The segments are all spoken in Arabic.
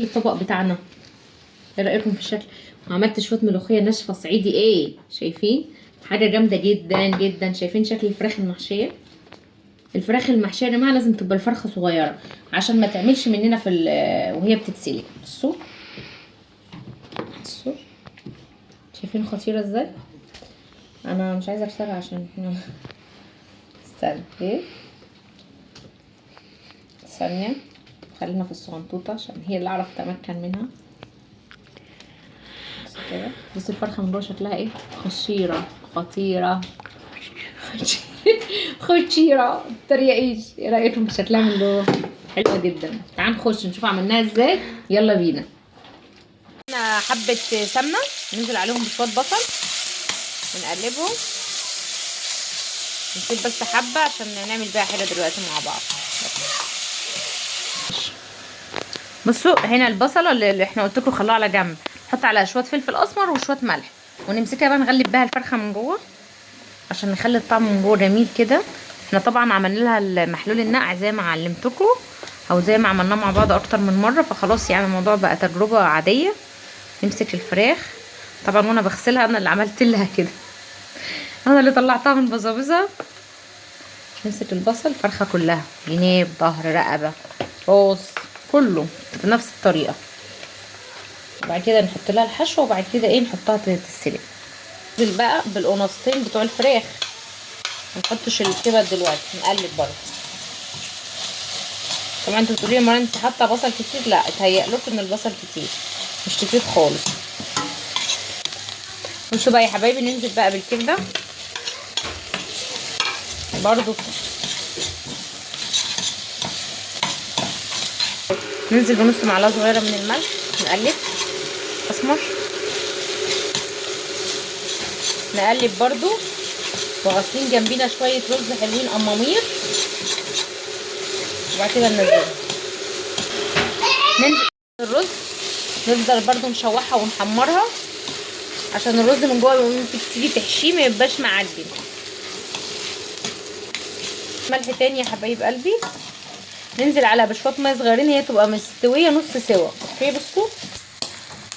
الطبق بتاعنا. ايه رايكم في الشكل؟ وعملت شويه ملوخيه ناشفه صعيدي. ايه شايفين؟ حاجه جامده جدا جدا. شايفين شكل الفراخ المحشيه؟ الفراخ المحشيه يا جماعه لازم تبقى الفرخه صغيره عشان ما تعملش مننا في وهي بتتسلق. بصوا بصوا، شايفين خطيره ازاي؟ انا مش عايزه اكسرها عشان استنى. ايه ثانيه، خلينا في الصغنطوطه عشان هي اللي اعرف اتمكن منها. بس كده. بصوا الفرخه من جوه شكلها ايه؟ خطيره خطيره خطيره. متريقيش. ايه رايكم في شكلها من جوه؟ حلوه جدا. تعال نخش نشوف عملناها ازاي. يلا بينا. هنا حبه سمنه ننزل عليهم بشويه بصل ونقلبهم. نسيب بس حبه عشان نعمل بيها حاجه دلوقتي مع بعض. بصوا هنا البصله اللي احنا قلت لكم خلوها على جنب، نحط عليها شويه فلفل اسمر وشويه ملح ونمسكها بقى نغلب بيها الفرخه من جوه عشان نخلي الطعم من جوه جميل كده. احنا طبعا عملنا لها المحلول النقع زي ما علمتكم او زي ما عملناه مع بعض اكتر من مره، فخلاص يعني الموضوع بقى تجربه عاديه. نمسك الفراخ طبعا وانا بغسلها انا اللي عملت لها كده، انا اللي طلعتها من بزابزها. نمسك البصل الفرخه كلها، جناب ظهر رقبه راس كله بنفس الطريقه. وبعد كده نحط لها الحشوه وبعد كده ايه نحطها تتسلق. ننزل بقى بالقناصتين بتوع الفراخ، ما نحطش الكبد دلوقتي، نقلب برضه. طبعا انتوا بتقولي لي انت حاطه بصل كتير، لا اتهيأ لكم ان البصل كتير، مش كتير خالص. بصوا بقى يا حبايبي، ننزل بقى بالكبده برضه. ننزل بنص معلقه صغيره من الملح، نقلب اسمر، نقلب برضو. وغاسلين جنبينا شويه رز حلوين قمامير، وبعد كده ننزل الرز. نفضل برضو نشوحها ونحمرها عشان الرز من جوه لما تيجي تحشيه ما يبقاش معجن. ملح تاني يا حبايب قلبي. ننزل على بشويه ميه صغيرين هي تبقى مستويه نص سوا. اوكي بصوا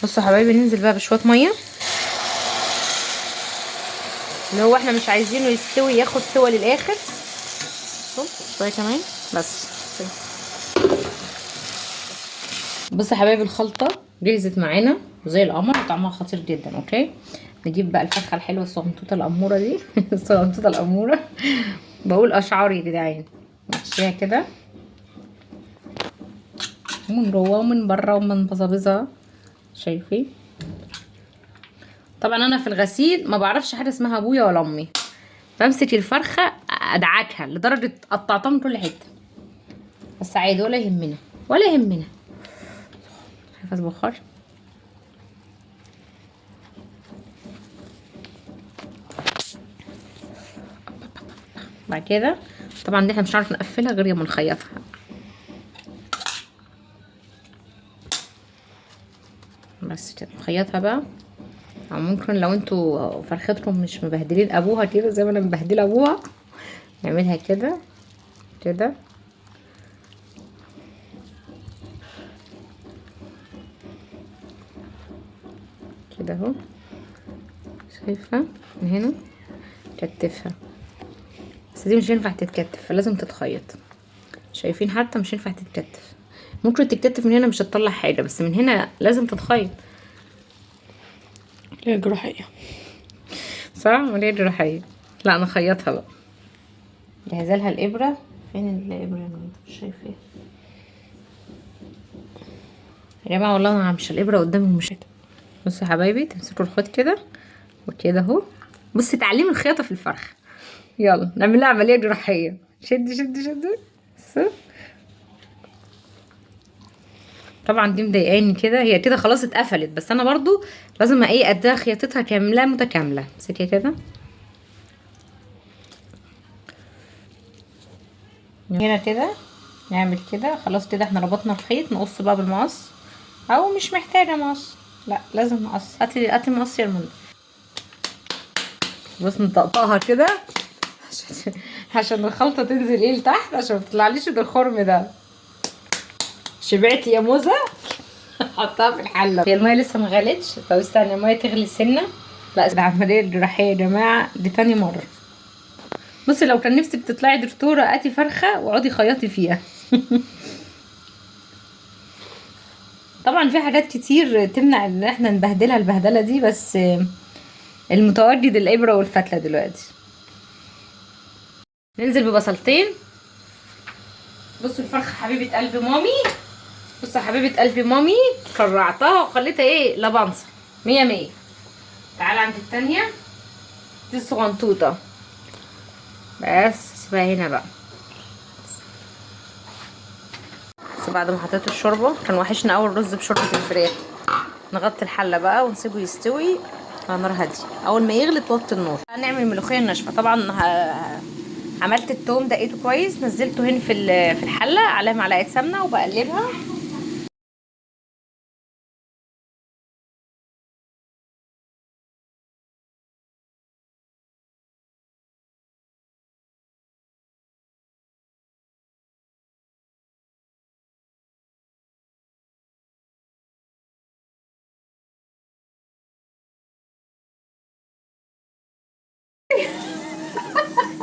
بصوا يا حبايبي، ننزل بقى بشويه ميه اللي هو احنا مش عايزينه يستوي ياخد سوا للاخر. شويه كمان بس. بصوا يا حبايبي الخلطه جهزت معانا وزي القمر وطعمها خطير جدا. اوكي نجيب بقى الفرخه الحلوه الصغنطوطه الاموره دي الصغنطوطه الاموره بقول اشعار يا جدعان. نحشيها كده من جوه ومن بره ومن بظابظها. شايفين؟ طبعا انا في الغسيل ما بعرفش حاجه اسمها ابويا ولا امي، بمسك الفرخه ادعكها لدرجه قطعتها من كل حته، بس عادي ولا يهمنا ولا يهمنا. شايفه البخار؟ بعد كده طبعا دي احنا مش عارف نقفلها غير لما نخيطها. بس كده نخيطها بقى. او ممكن لو انتوا فرختكم مش مبهدلين ابوها كده زي ما انا مبهدله ابوها، نعملها كده كده كده اهو. شايفه من هنا كتفها، بس دي مش ينفع تتكتف فلازم تتخيط. شايفين؟ حتى مش ينفع تتكتف. ممكن تتكتف من هنا مش هتطلع حاجه، بس من هنا لازم تتخيط. ليه جراحيه؟ صح وليه جراحيه. لا نخيطها بقى. جهزه لها الابره. فين الابره يا ماما؟ مش شايفاها يا جماعه والله انا همشي الابره قدامي مش. بصوا يا حبايبي تمسكوا الخيط كده وكده اهو. بصي تعليم الخياطه في الفرخ. يلا نعمل لها عمليه جراحيه. شد شد شد. بصوا طبعا دي مضايقاني كده، هي كده خلاص اتقفلت، بس انا برضو لازم ايه اديها خياطتها كامله متكامله. امسكي كده هنا كده، نعمل كده. خلاص كده احنا ربطنا الخيط. نقص بقى بالمقص او مش محتاجه مقص، لا لازم مقص. هاتي مقص يا المنى. بص نطقطقها كده عشان الخلطه تنزل ايه لتحت، عشان ما تطلعليش بالخرم ده. شبعتي يا موزه؟ احطها في الحله. هي الميه لسه ما غلتش، طب استنى الميه تغلي سنه. لا العمليه الجراحيه يا جماعه دي تاني مره. بصي لو كان نفسك تطلعي دكتوره هاتي فرخه واقعدي خيطي فيها. طبعا في حاجات كتير تمنع ان احنا نبهدلها البهدله دي، بس المتواجد الابره والفتله دلوقتي. ننزل ببصلتين. بصوا الفرخه حبيبه قلب مامي، بصوا حبيبه قلب مامي فرعتها وخليتها ايه لبنصه مية مية. تعالى عند التانية دي الصغنطوطه، بس سيبها هنا بقى. بس بعد ما حطيت الشوربه كان وحشنا اول رز بشوربه الفراخ. نغطي الحله بقى ونسيبه يستوي على نار هاديه. اول ما يغلي توطي النار. هنعمل الملوخيه الناشفه. طبعا عملت التوم دقيته كويس، نزلته هنا في الحله على معلقه سمنه وبقلبها.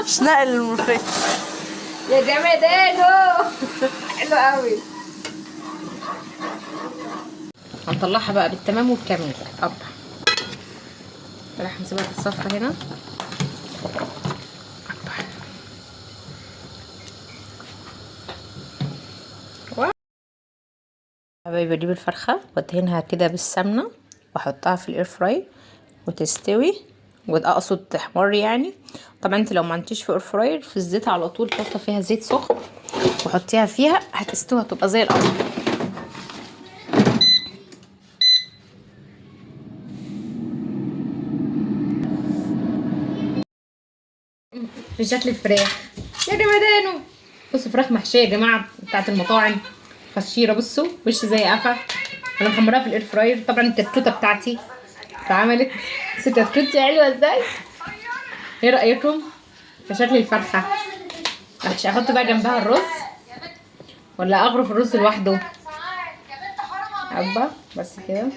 مش نقل الملوخيه يا جمدان اهو. حلو قوي. هنطلعها بقى بالتمام والكمال. راح نسيبها تتصفى هنا. حبايبي بجيب الفرخه وادهنها كده بالسمنه واحطها في الاير فراي وتستوي، واقصد تحمر يعني. طبعا انت لو ما عندكيش في اير فراير في الزيت على طول حطي فيها زيت سخن وحطيها فيها هتستوي هتبقى زي القمر. في شكل الفراخ يا جمدانو. بصوا فراخ محشيه يا جماعه بتاعت المطاعم، فشيره. بصوا وش زي قفا. انا محمراها في الاير فراير. طبعا الكتكوته بتاعتي اتعملت. بس الكتكوته حلوه ازاي. ايه رايكم في شكل الفرخه؟ احط بقى جنبها الرز ولا اغرف الرز لوحده؟ حبه بس كده.